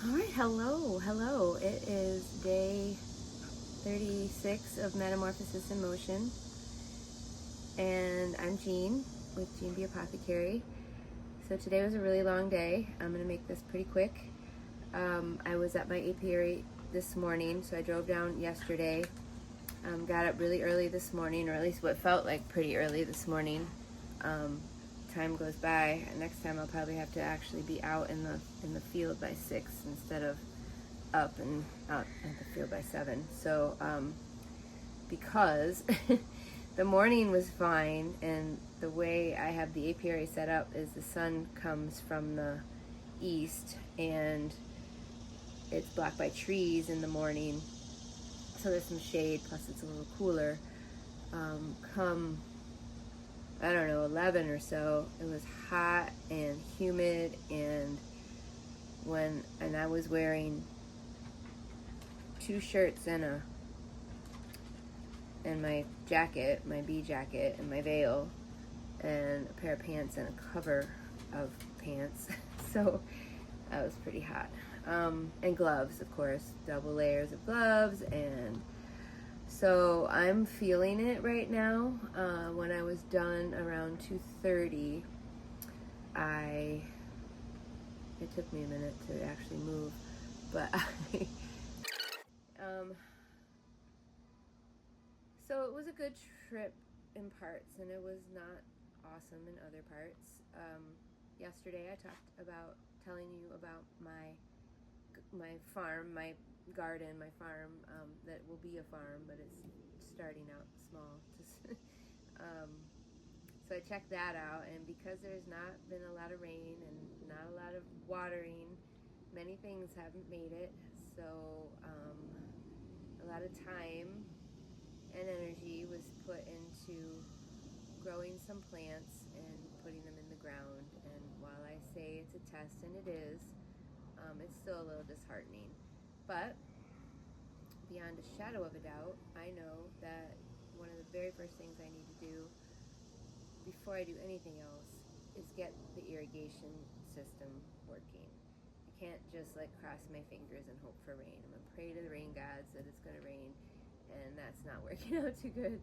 All right, hello. It is day 36 of Metamorphosis in Motion, and I'm Jean with Jean the Apothecary. So today was a really long day. I'm going to make this pretty quick. I was at my apiary this morning, so I drove down yesterday. Got up really early this morning, or at least what felt like pretty early this morning. Time goes by. Next time I'll probably have to actually be out in the field by 6 instead of up and out at the field by 7. So because the morning was fine, and the way I have the apiary set up is the sun comes from the east and it's blocked by trees in the morning, so there's some shade, plus it's a little cooler. Come, I don't know, 11 or so, it was hot and humid, and I was wearing 2 shirts and my jacket, my bee jacket, and my veil, and a pair of pants and a cover of pants. So that was pretty hot. And gloves, of course, double layers of gloves. And so I'm feeling it right now. When I was done around 2:30, it took me a minute to actually move, but so it was a good trip in parts, and it was not awesome in other parts. Yesterday I talked about telling you about my farm, my garden, my farm, that will be a farm, but it's starting out small. So I checked that out, and because there's not been a lot of rain and not a lot of watering, many things haven't made it. So a lot of time and energy was put into growing some plants and putting them in the ground. And while I say it's a test, and it is, it's still a little disheartening. But beyond a shadow of a doubt, I know that one of the very first things I need to do before I do anything else is get the irrigation system working. I can't just like cross my fingers and hope for rain. I'm gonna pray to the rain gods that it's gonna rain, and that's not working out too good.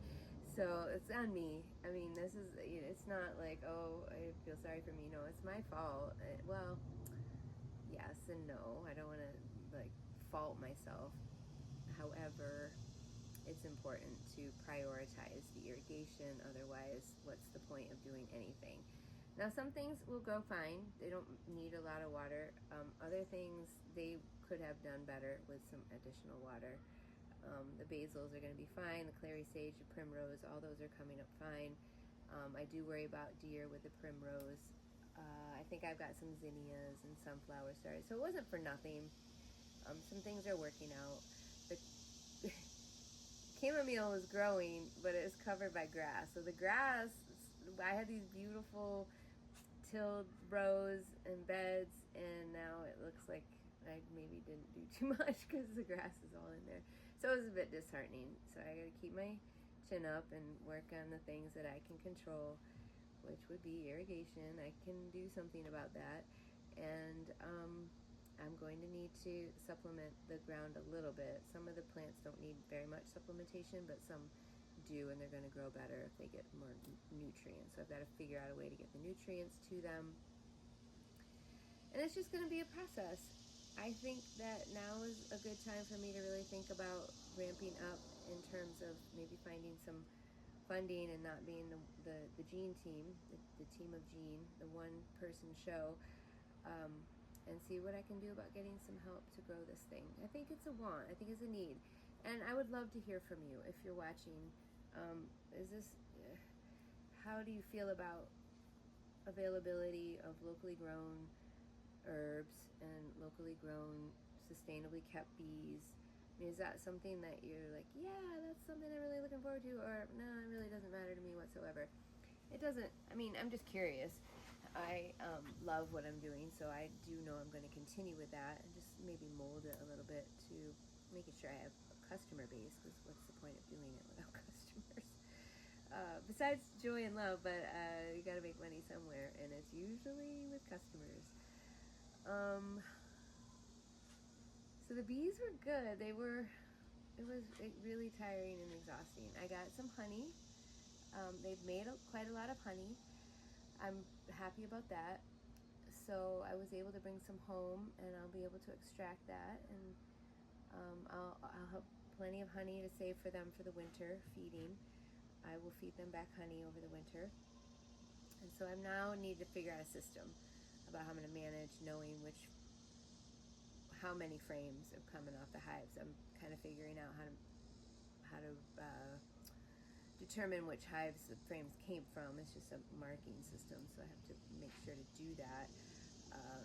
So it's on me. I mean, this is, it's not like, oh, I feel sorry for me. No, it's my fault. Well, yes and no. I don't want to like fault myself. However, it's important to prioritize the irrigation. Otherwise, what's the point of doing anything? Now, some things will grow fine. They don't need a lot of water. Other things, they could have done better with some additional water. The basils are going to be fine. The clary sage, the primrose, all those are coming up fine. I do worry about deer with the primrose. I think I've got some zinnias and sunflower started. So it wasn't for nothing. Some things are working out. The chamomile was growing, but it was covered by grass. So the grass, I had these beautiful tilled rows and beds, and now it looks like I maybe didn't do too much because the grass is all in there. So it was a bit disheartening. So I gotta keep my chin up and work on the things that I can control, which would be irrigation. I can do something about that. And I'm going to need to supplement the ground a little bit. Some of the plants don't need very much supplementation, but some do, and they're going to grow better if they get more nutrients. So I've got to figure out a way to get the nutrients to them. And it's just going to be a process. I think that now is a good time for me to really think about ramping up in terms of maybe finding some funding and not being the Jean team, the team of Jean, the one person show, and see what I can do about getting some help to grow this thing. I think it's a want. I think it's a need. And I would love to hear from you if you're watching. How do you feel about availability of locally grown herbs and locally grown, sustainably kept bees? I mean, is that something that you're like, yeah, that's something I'm really looking forward to, or no, it really doesn't matter to me whatsoever? It doesn't, I mean, I'm just curious. I love what I'm doing, so I do know I'm going to continue with that and just maybe mold it a little bit to making sure I have a customer base, because what's the point of doing it without customers? Besides joy and love, but you got to make money somewhere, and it's usually with customers. So the bees were good. It was really tiring and exhausting. I got some honey. They've made quite a lot of honey. I'm happy about that. So I was able to bring some home, and I'll be able to extract that, and I'll have plenty of honey to save for them for the winter feeding. I will feed them back honey over the winter. And so I now need to figure out a system about how I'm going to manage knowing how many frames are coming off the hives. I'm kind of figuring out how to determine which hives the frames came from. It's just a marking system, so I have to make sure to do that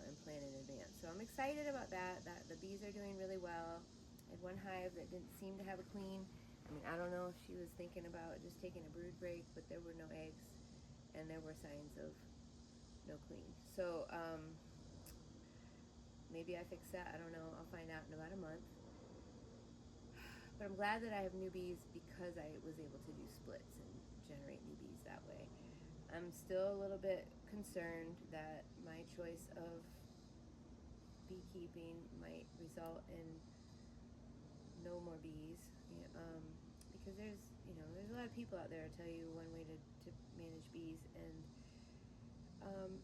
and plan in advance. So I'm excited about that. The bees are doing really well. I had one hive that didn't seem to have a queen. I mean, I don't know if she was thinking about just taking a brood break, but there were no eggs, and there were signs of no queen. So maybe I fixed that. I don't know. I'll find out in about a month. But I'm glad that I have new bees because I was able to do splits and generate new bees that way. I'm still a little bit concerned that my choice of beekeeping might result in no more bees, because there's a lot of people out there who tell you one way to manage bees, and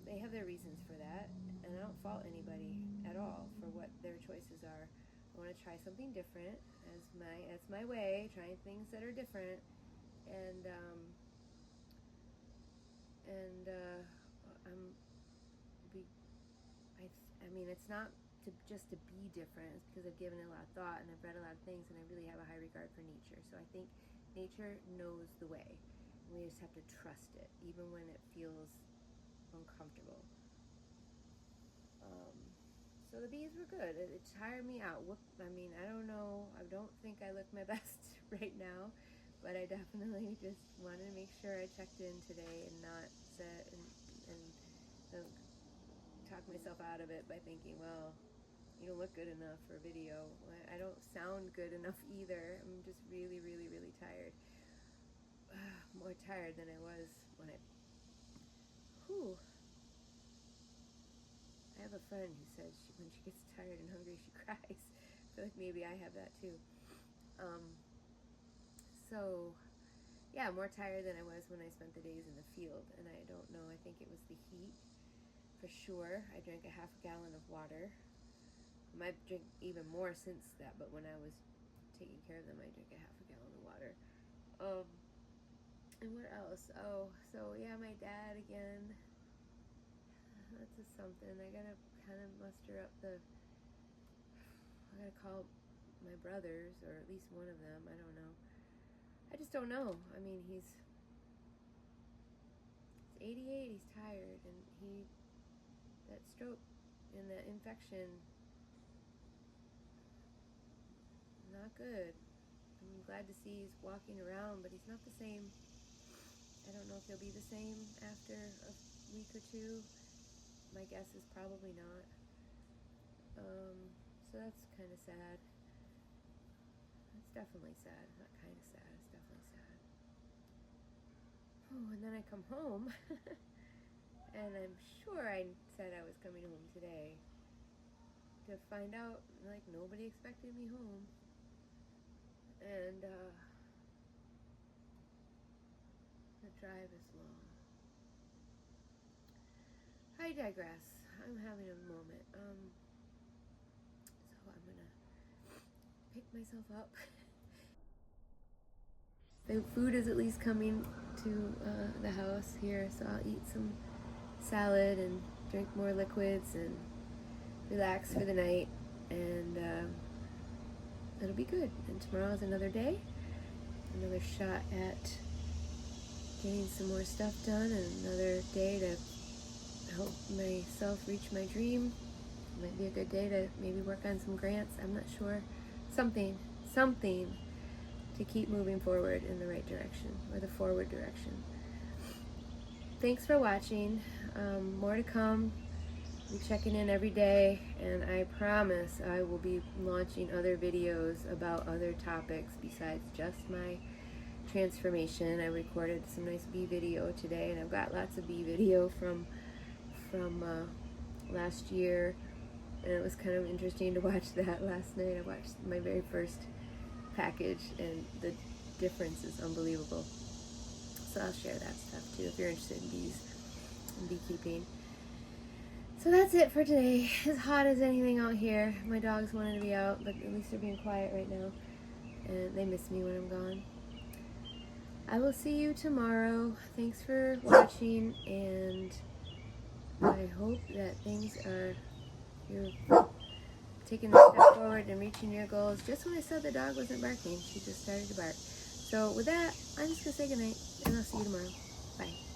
they have their reasons for that, and I don't fault anybody at all for what their choices are. I want to try something different. That's my way, trying things that are different, and I mean, it's not just to be different. It's because I've given it a lot of thought, and I've read a lot of things, and I really have a high regard for nature. So I think nature knows the way, and we just have to trust it, even when it feels uncomfortable. So the bees were good. It tired me out. I mean, I don't know. I don't think I look my best right now, but I definitely just wanted to make sure I checked in today and not sit and talk myself out of it by thinking, well, you don't look good enough for a video. I don't sound good enough either. I'm just really, really, really tired. More tired than I was when I have a friend who says when she gets tired and hungry, she cries. I feel like maybe I have that too. So, yeah, more tired than I was when I spent the days in the field. And I don't know, I think it was the heat for sure. I drank a half a gallon of water. I might drink even more since that, but when I was taking care of them, I drank a half a gallon of water. And what else? Oh, so yeah, my dad again. That's just something. I gotta kind of muster up I gotta call my brothers, or at least one of them. I don't know. I just don't know. I mean, he's 88, he's tired, and that stroke and that infection, not good. I'm glad to see he's walking around, but he's not the same. I don't know if he'll be the same after a week or two. My guess is probably not. So that's kind of sad. It's definitely sad. Not kind of sad. It's definitely sad. Oh, and then I come home, and I'm sure I said I was coming home today, to find out, like, nobody expected me home. And the drive is long. I digress. I'm having a moment. So I'm gonna pick myself up. The food is at least coming to the house here, so I'll eat some salad and drink more liquids and relax for the night, and it'll be good. And tomorrow is another day, another shot at getting some more stuff done, and another day to help myself reach my dream. It might be a good day to maybe work on some grants. I'm not sure. Something to keep moving forward in the right direction, or the forward direction. Thanks for watching. More to come. I'll be checking in every day, and I promise I will be launching other videos about other topics besides just my transformation. I recorded some nice bee video today, and I've got lots of bee video from last year, And it was kind of interesting to watch that last night. I watched my very first package, and the difference is unbelievable. So I'll share that stuff too if you're interested in bees and beekeeping. So that's it for today. As hot as anything out here. My dogs wanted to be out, but at least they're being quiet right now. And they miss me when I'm gone. I will see you tomorrow. Thanks for watching, and I hope that you're taking a step forward and reaching your goals. Just when I said the dog wasn't barking, she just started to bark. So with that, I'm just going to say goodnight, and I'll see you tomorrow. Bye.